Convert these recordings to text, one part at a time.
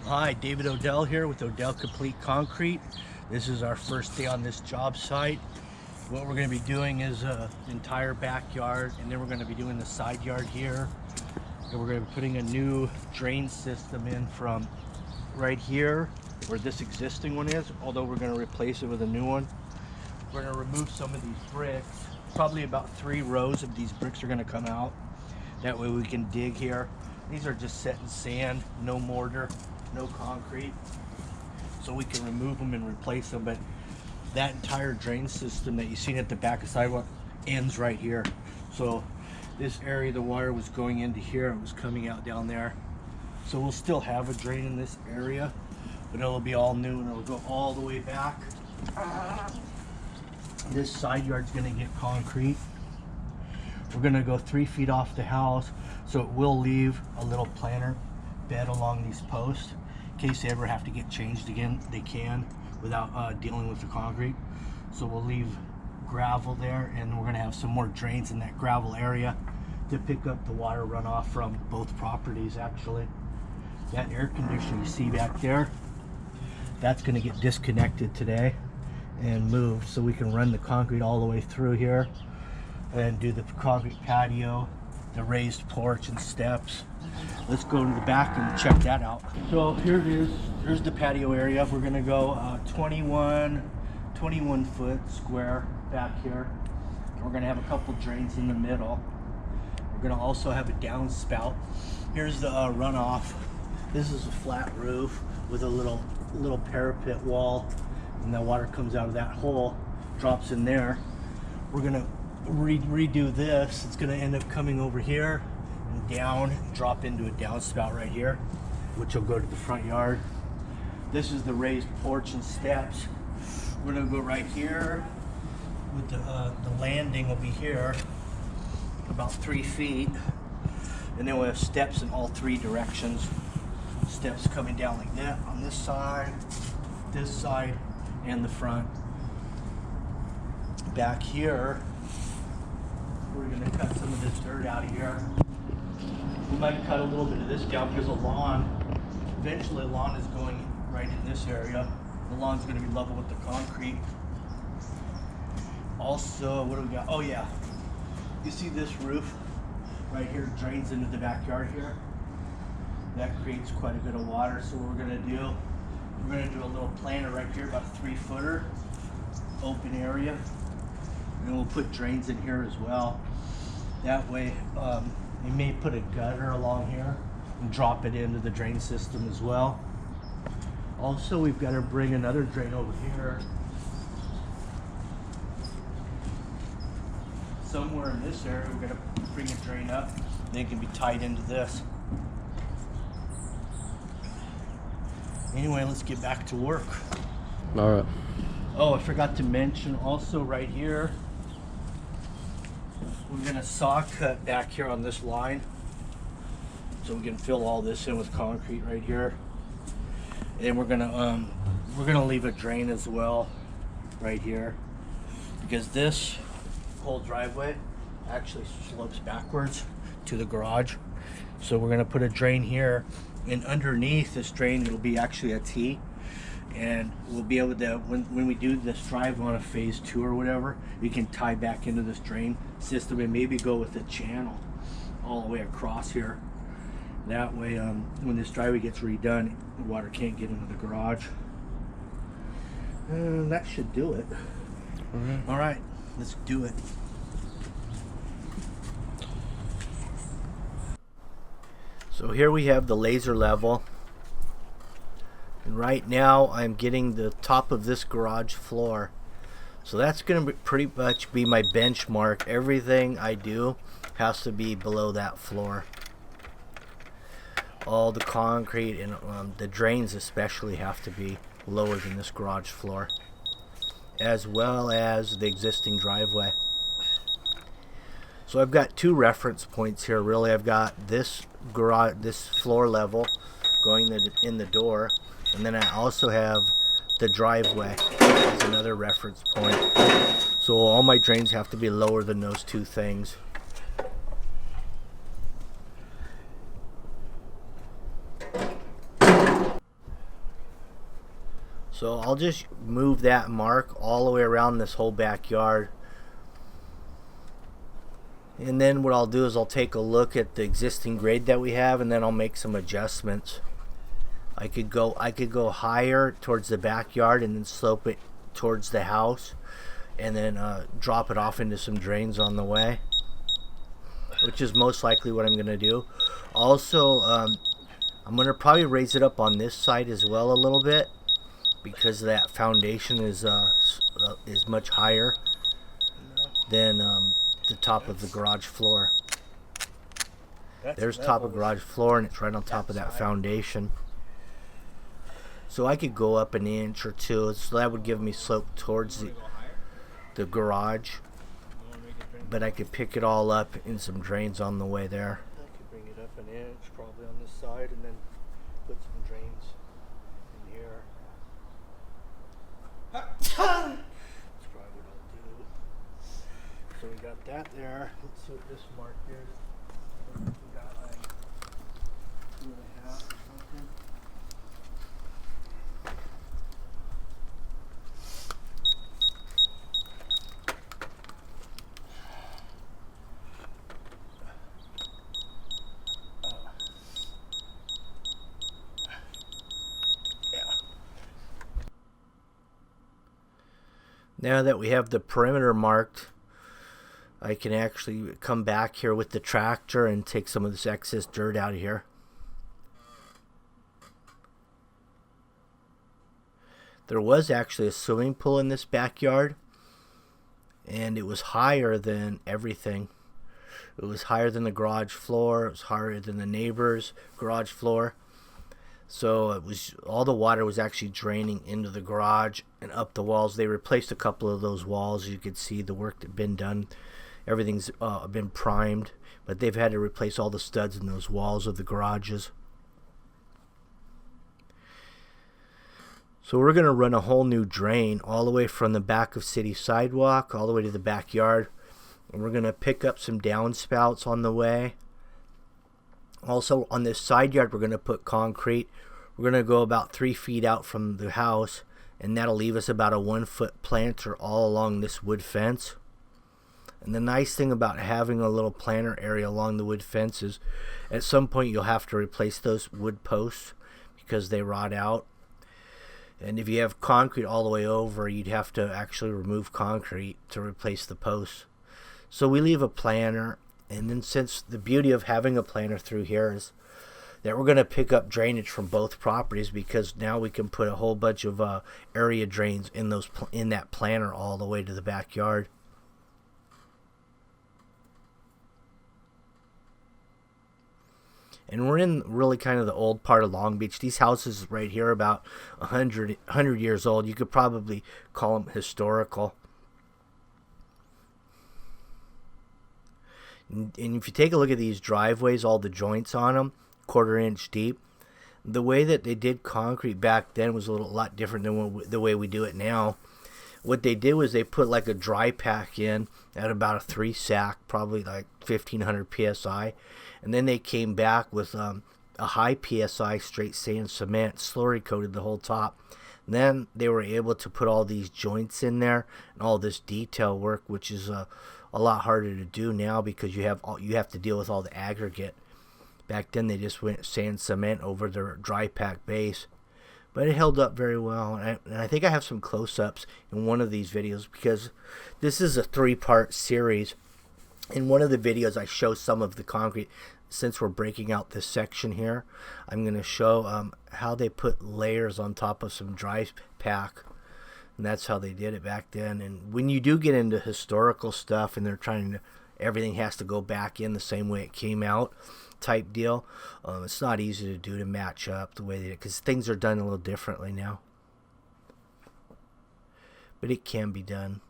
Hi, David Odell here with Odell Complete Concrete. This is our first day on this job site. What we're going to be doing is the entire backyard, and then we're going to be doing the side yard here. And we're going to be putting a new drain system in from right here where this existing one is, although we're going to replace it with a new one. We're going to remove some of these bricks. Probably about 3 rows of these bricks are going to come out. That way we can dig here. These are just set in sand, no mortar, no concrete. So we can remove them and replace them, but that entire drain system that you see at the back of the sidewalk ends right here. So this area the water was going into here, it was coming out down there. So we'll still have a drain in this area, but it'll be all new and it'll go all the way back. This side yard's gonna get concrete. We're gonna go 3 feet off the house, so it will leave a little planter bed along these posts. In case they ever have to get changed again, they can without dealing with the concrete. So we'll leave gravel there, and we're gonna have some more drains in that gravel area to pick up the water runoff from both properties. Actually, that air conditioner you see back there, that's gonna get disconnected today and moved so we can run the concrete all the way through here and do the concrete patio, the raised porch and steps. Let's go to the back and check that out. So here it is. Here's the patio area. We're gonna go 21 foot square back here. And we're gonna have a couple drains in the middle. We're gonna also have a downspout. Here's the runoff. This is a flat roof with a little parapet wall, and that water comes out of that hole, drops in there. We're gonna redo this. It's gonna end up coming over here and down, drop into a downspout right here, which will go to the front yard. This is the raised porch and steps. We're gonna go right here with the landing will be here, about 3 feet, and then we'll have steps in all 3 directions. Steps coming down like that on this side, and the front. Back here, we're gonna cut some of this dirt out of here. We might cut a little bit of this down because the lawn, eventually the lawn is going right in this area. The lawn's gonna be level with the concrete. Also, what do we got? Oh yeah, you see this roof right here drains into the backyard here. That creates quite a bit of water. So what we're gonna do a little planter right here, about a 3-footer, open area. And we'll put drains in here as well. That way, you may put a gutter along here and drop it into the drain system as well. Also, we've got to bring another drain over here. Somewhere in this area, we're going to bring a drain up. Then it can be tied into this. Anyway, let's get back to work. All right. Oh, I forgot to mention also right here, we're gonna saw cut back here on this line, so we can fill all this in with concrete right here. And we're gonna leave a drain as well right here, because this whole driveway actually slopes backwards to the garage. So we're gonna put a drain here, and underneath this drain it'll be actually a T. And we'll be able to, when we do this drive on a phase 2 or whatever, we can tie back into this drain system and maybe go with a channel all the way across here. That way, when this driveway gets redone, the water can't get into the garage. That should do it. All right, let's do it. So here we have the laser level. And right now I'm getting the top of this garage floor. So that's going to pretty much be my benchmark. Everything I do has to be below that floor. All the concrete and the drains especially have to be lower than this garage floor, as well as the existing driveway. So I've got 2 reference points here really. I've got this garage, this floor level going in the door. And then I also have the driveway as another reference point. So all my drains have to be lower than those 2 things. So I'll just move that mark all the way around this whole backyard. And then what I'll do is I'll take a look at the existing grade that we have, and then I'll make some adjustments. I could go higher towards the backyard and then slope it towards the house, and then drop it off into some drains on the way, which is most likely what I'm going to do. Also, I'm going to probably raise it up on this side as well a little bit, because that foundation is much higher than the top of the garage floor. There's top of garage floor, and it's right on top of that foundation. So I could go up an inch or two, so that would give me slope towards the garage. But I could pick it all up in some drains on the way there. I could bring it up an inch probably on this side, and then put some drains in here. That's probably what I'll do. So we got that there. Let's see what this mark is. We got like 2.5 or something. Now that we have the perimeter marked, I can actually come back here with the tractor and take some of this excess dirt out of here. There was actually a swimming pool in this backyard, and it was higher than everything. It was higher than the garage floor. It was higher than the neighbor's garage floor. So it was, all the water was actually draining into the garage and up the walls. They replaced a couple of those walls. You could see the work that had been done. Everything's been primed, but they've had to replace all the studs in those walls of the garages. So we're going to run a whole new drain all the way from the back of city sidewalk all the way to the backyard. And we're going to pick up some downspouts on the way. Also, on this side yard, we're going to put concrete. We're going to go about 3 feet out from the house, and that'll leave us about a 1-foot planter all along this wood fence. And the nice thing about having a little planter area along the wood fence is at some point you'll have to replace those wood posts because they rot out. And if you have concrete all the way over, you'd have to actually remove concrete to replace the posts. So we leave a planter. And then, since the beauty of having a planter through here is that we're going to pick up drainage from both properties, because now we can put a whole bunch of area drains in that planter all the way to the backyard. And we're in really kind of the old part of Long Beach. These houses right here are about 100 years old. You could probably call them historical. And if you take a look at these driveways, all the joints on them, 1/4 inch deep, the way that they did concrete back then was a lot different than the way we do it now. What they did was they put like a dry pack in at about a 3 sack, probably like 1500 psi, and then they came back with a high psi straight sand cement, slurry coated the whole top. And then they were able to put all these joints in there and all this detail work, which is a lot harder to do now because you have to deal with all the aggregate. Back then they just went sand cement over their dry pack base, but it held up very well. And I think I have some close-ups in one of these videos, because this is a 3-part series. In one of the videos I show some of the concrete. Since we're breaking out this section here, I'm going to show how they put layers on top of some dry pack. And that's how they did it back then. And when you do get into historical stuff and they're trying to, everything has to go back in the same way it came out type deal, it's not easy to do, to match up the way they did, because things are done a little differently now. But it can be done.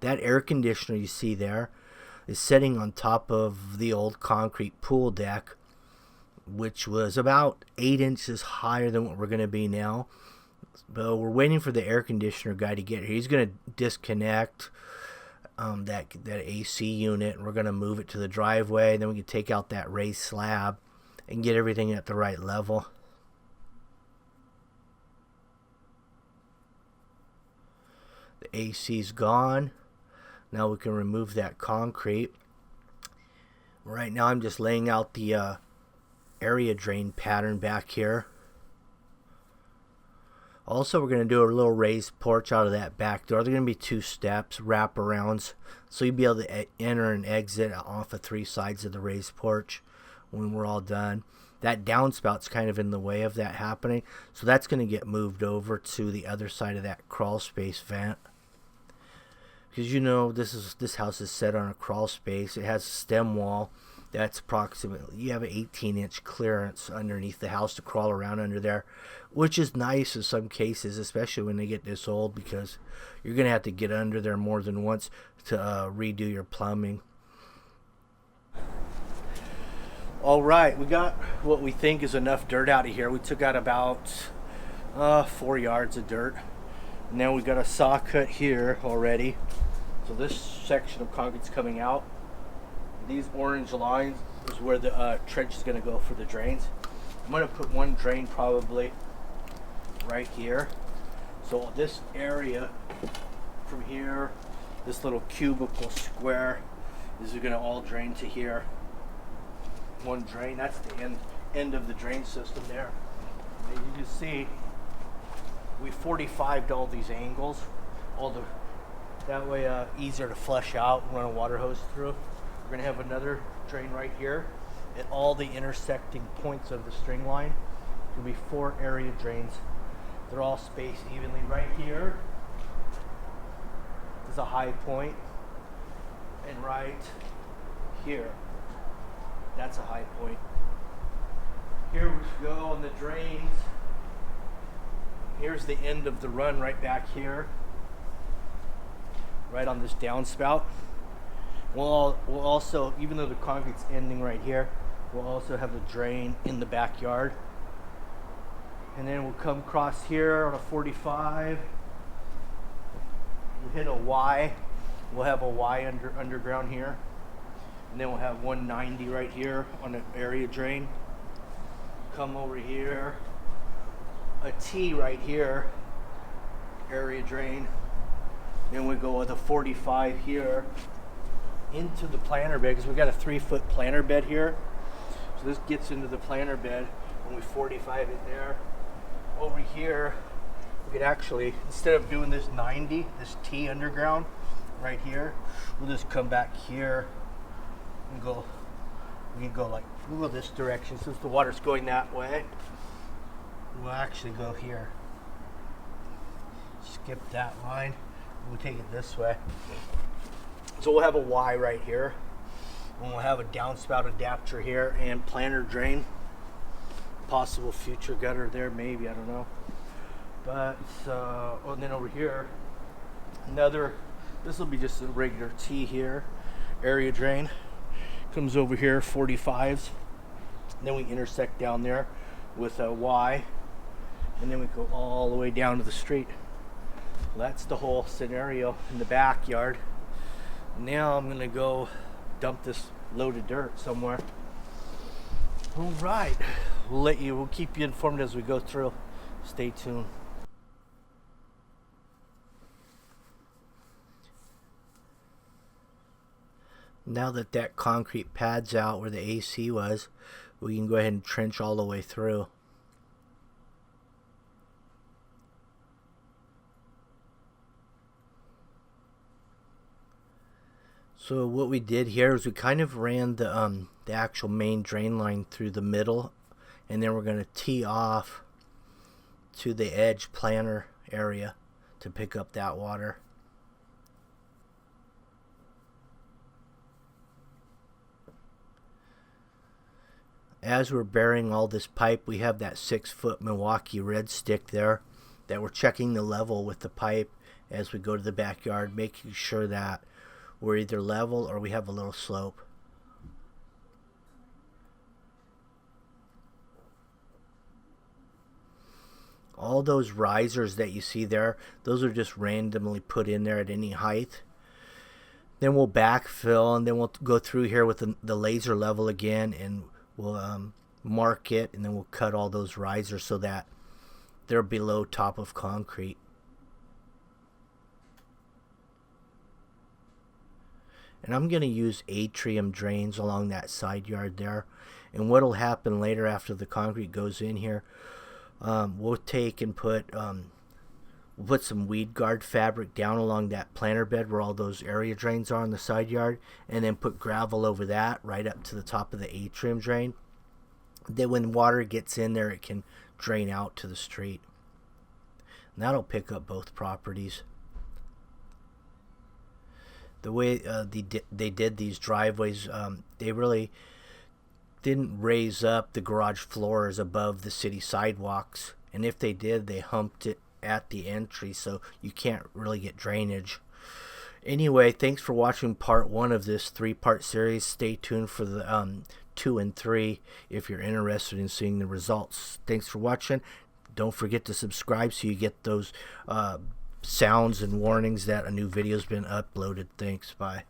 That air conditioner you see there is sitting on top of the old concrete pool deck, which was about 8 inches higher than what we're going to be now. But we're waiting for the air conditioner guy to get here. He's going to disconnect that AC unit, and we're going to move it to the driveway. Then we can take out that raised slab and get everything at the right level. The AC's gone. Now we can remove that concrete. Right now I'm just laying out the area drain pattern back here. Also, we're going to do a little raised porch out of that back door. There are going to be 2 steps, wraparounds, so you'll be able to enter and exit off of 3 sides of the raised porch when we're all done. That downspout's kind of in the way of that happening, so that's going to get moved over to the other side of that crawl space vent. Because you know this house is set on a crawl space. It has a stem wall that's approximately, you have an 18-inch clearance underneath the house to crawl around under there, which is nice in some cases, especially when they get this old, because you're going to have to get under there more than once to redo your plumbing. All right, we got what we think is enough dirt out of here. We took out about 4 yards of dirt. Now we got a saw cut here already. So this section of concrete's coming out. These orange lines is where the trench is going to go for the drains. I'm going to put one drain probably right here. So this area from here, this little cubicle square, is going to all drain to here. One drain, that's the end of the drain system there. And you can see we 45'd all these angles, that way easier to flush out and run a water hose through. We're going to have another drain right here at all the intersecting points of the string line. There'll be 4 area drains. They're all spaced evenly. Right here is a high point, and right here, that's a high point. Here we go on the drains. Here's the end of the run right back here, right on this downspout. We'll also, even though the concrete's ending right here, we'll also have the drain in the backyard. And then we'll come across here on a 45. We'll hit a Y. We'll have a Y underground here. And then we'll have 190 right here on an area drain. Come over here. A T right here, area drain. Then we go with a 45 here into the planter bed, because we got a 3-foot planter bed here. So this gets into the planter bed, and we 45 it there. Over here, we could actually, instead of doing this 90, this T underground right here, we'll just come back here and go. We can go we'll go this direction since the water's going that way. We'll actually go here. Skip that line. We'll take it this way. So we'll have a Y right here. And we'll have a downspout adapter here and planter drain. Possible future gutter there, maybe, I don't know. But, and then over here, this will be just a regular T here, area drain. Comes over here, 45s. And then we intersect down there with a Y. And then we go all the way down to the street. Well, that's the whole scenario in the backyard. Now I'm gonna go dump this load of dirt somewhere. All right, we'll keep you informed as we go through. Stay tuned. Now that concrete pad's out where the AC was, we can go ahead and trench all the way through. So what we did here is we kind of ran the actual main drain line through the middle, and then we're going to tee off to the edge planter area to pick up that water. As we're burying all this pipe, we have that 6-foot Milwaukee red stick there that we're checking the level with the pipe as we go to the backyard, making sure that we're either level or we have a little slope. All those risers that you see there, those are just randomly put in there at any height. Then we'll backfill, and then we'll go through here with the laser level again, and we'll mark it, and then we'll cut all those risers so that they're below top of concrete. And I'm going to use atrium drains along that side yard there. And what will happen later after the concrete goes in here, we'll take and put some weed guard fabric down along that planter bed where all those area drains are on the side yard, and then put gravel over that right up to the top of the atrium drain. Then when water gets in there, it can drain out to the street. And that'll pick up both properties. The way they did these driveways, they really didn't raise up the garage floors above the city sidewalks. And if they did, they humped it at the entry, so you can't really get drainage. Anyway, thanks for watching part 1 of this 3-part series. Stay tuned for the 2 and 3 if you're interested in seeing the results. Thanks for watching. Don't forget to subscribe so you get those sounds and warnings that a new video's been uploaded. Thanks. Bye.